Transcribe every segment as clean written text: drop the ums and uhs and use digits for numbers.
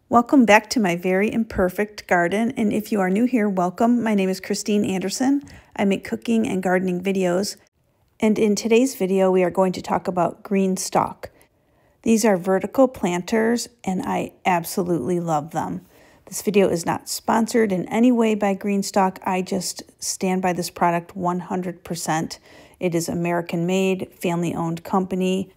Welcome back to my very imperfect garden, and if you are new here, welcome. My name is Christine Anderson. I make cooking and gardening videos, and in today's video we are going to talk about Greenstalk. These are vertical planters and I absolutely love them. This video is not sponsored in any way by Greenstalk. I just stand by this product 100%. It is American made, family owned company.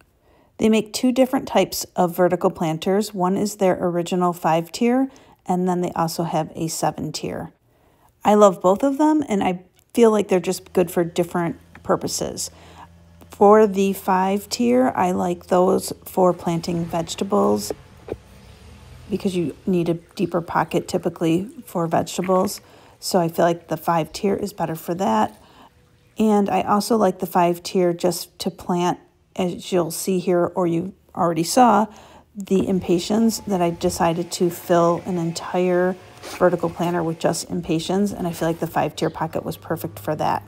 They make two different types of vertical planters. One is their original 5-tier, and then they also have a 7-tier. I love both of them, and I feel like they're just good for different purposes. For the 5-tier, I like those for planting vegetables because you need a deeper pocket typically for vegetables. So I feel like the 5-tier is better for that. And I also like the 5-tier just to plant, as you'll see here, or you already saw, the impatiens that I decided to fill an entire vertical planter with just impatiens, and I feel like the 5-tier pocket was perfect for that.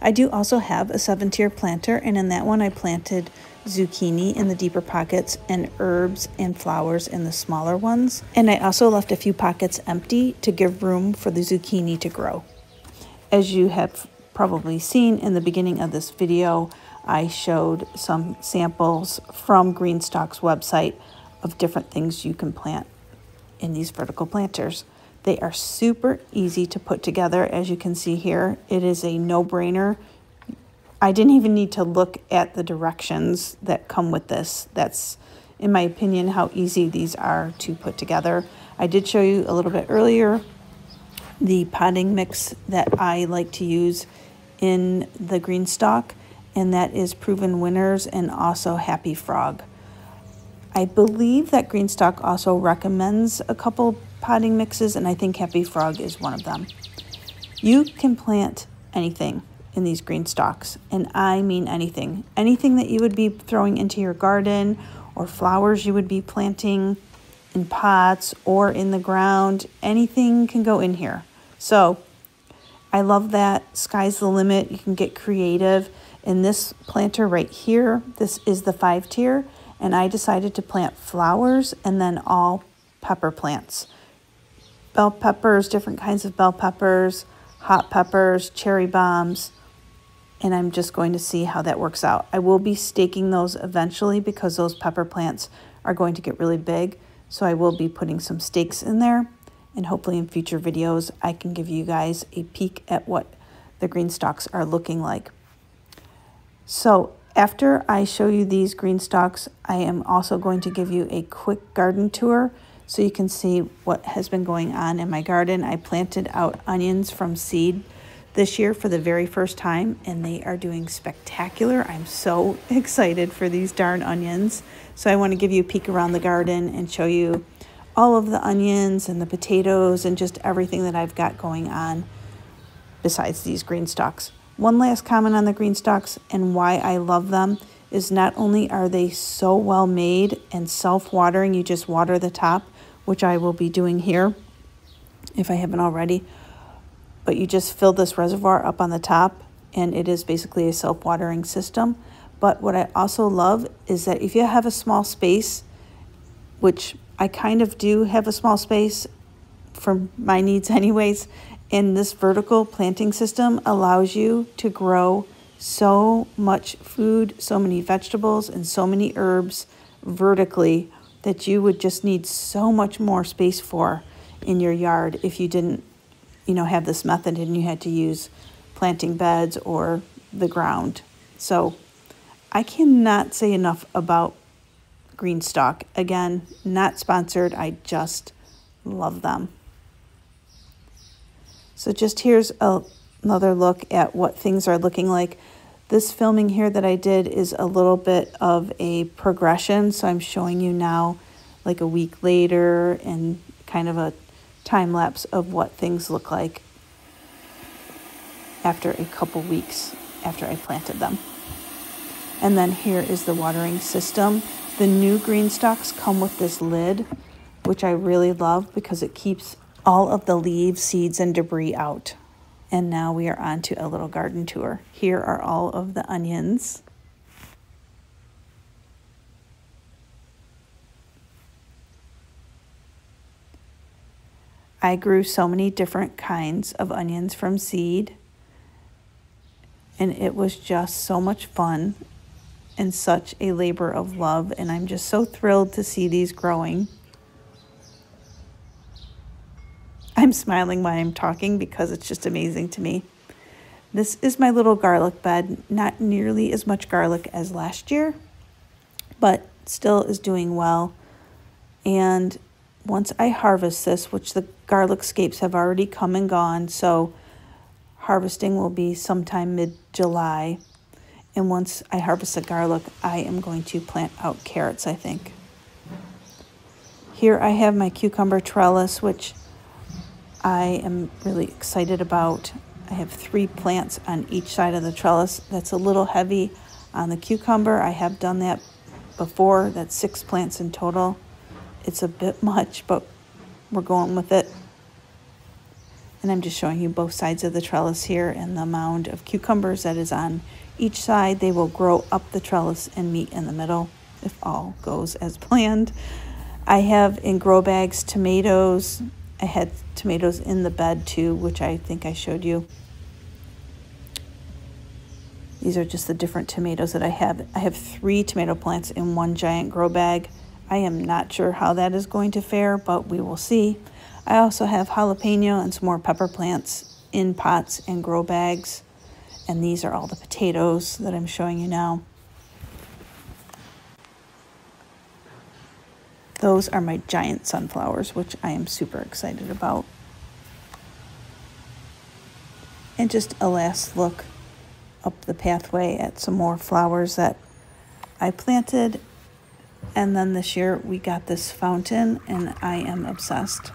I do also have a 7-tier planter, and in that one I planted zucchini in the deeper pockets and herbs and flowers in the smaller ones. And I also left a few pockets empty to give room for the zucchini to grow. As you have probably seen in the beginning of this video, I showed some samples from Greenstalk's website of different things you can plant in these vertical planters. They are super easy to put together, as you can see here. It is a no-brainer. I didn't even need to look at the directions that come with this. That's, in my opinion, how easy these are to put together. I did show you a little bit earlier the potting mix that I like to use in the Greenstalk, and that is Proven Winners and also Happy Frog. I believe that Greenstalk also recommends a couple potting mixes, and I think Happy Frog is one of them. You can plant anything in these Greenstalks, and I mean anything. Anything that you would be throwing into your garden, or flowers you would be planting in pots or in the ground, anything can go in here. So I love that. Sky's the limit. You can get creative. In this planter right here, this is the 5-tier, and I decided to plant flowers and then all pepper plants. Bell peppers, different kinds of bell peppers, hot peppers, cherry bombs, and I'm just going to see how that works out. I will be staking those eventually because those pepper plants are going to get really big, so I will be putting some stakes in there, and hopefully in future videos I can give you guys a peek at what the Greenstalks are looking like. So after I show you these Greenstalks, I am also going to give you a quick garden tour so you can see what has been going on in my garden. I planted out onions from seed this year for the very first time, and they are doing spectacular. I'm so excited for these darn onions. So I want to give you a peek around the garden and show you all of the onions and the potatoes and just everything that I've got going on besides these Greenstalks. One last comment on the Greenstalks and why I love them is not only are they so well made and self-watering, you just water the top, which I will be doing here if I haven't already, but you just fill this reservoir up on the top and it is basically a self-watering system. But what I also love is that if you have a small space, which I kind of do have a small space for my needs anyways, and this vertical planting system allows you to grow so much food, so many vegetables, and so many herbs vertically that you would just need so much more space for in your yard if you didn't, have this method and you had to use planting beds or the ground. So I cannot say enough about Greenstalk. Again, not sponsored. I just love them. So just here's another look at what things are looking like. This filming here that I did is a little bit of a progression. So I'm showing you now like a week later and kind of a time lapse of what things look like after a couple weeks after I planted them. And then here is the watering system. The new Greenstalks come with this lid, which I really love because it keeps all of the leaves, seeds, and debris out. And now we are on to a little garden tour. Here are all of the onions. I grew so many different kinds of onions from seed, and it was just so much fun and such a labor of love, and I'm just so thrilled to see these growing. I'm smiling while I'm talking because it's just amazing to me. This is my little garlic bed, not nearly as much garlic as last year, but still is doing well. And once I harvest this, which the garlic scapes have already come and gone, so harvesting will be sometime mid-July. And once I harvest the garlic, I am going to plant out carrots, I think. Here I have my cucumber trellis, which I am really excited about. I have 3 plants on each side of the trellis. That's a little heavy on the cucumber. I have done that before. That's 6 plants in total. It's a bit much, but we're going with it. And I'm just showing you both sides of the trellis here and the mound of cucumbers that is on each side. They will grow up the trellis and meet in the middle if all goes as planned. I have in grow bags tomatoes. I had tomatoes in the bed too, which I think I showed you. These are just the different tomatoes that I have. I have 3 tomato plants in one giant grow bag. I am not sure how that is going to fare, but we will see. I also have jalapeno and some more pepper plants in pots and grow bags. And these are all the potatoes that I'm showing you now. Those are my giant sunflowers, which I am super excited about. And just a last look up the pathway at some more flowers that I planted. And then this year we got this fountain, and I am obsessed.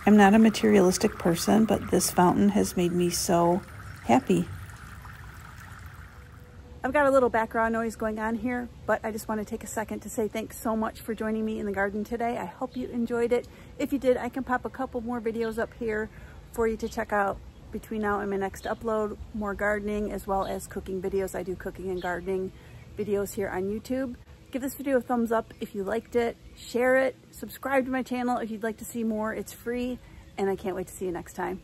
I'm not a materialistic person, but this fountain has made me so happy. I've got a little background noise going on here, but I just want to take a second to say thanks so much for joining me in the garden today. I hope you enjoyed it. If you did, I can pop a couple more videos up here for you to check out between now and my next upload. More gardening as well as cooking videos. I do cooking and gardening videos here on YouTube. Give this video a thumbs up if you liked it. Share it. Subscribe to my channel if you'd like to see more. It's free, and I can't wait to see you next time.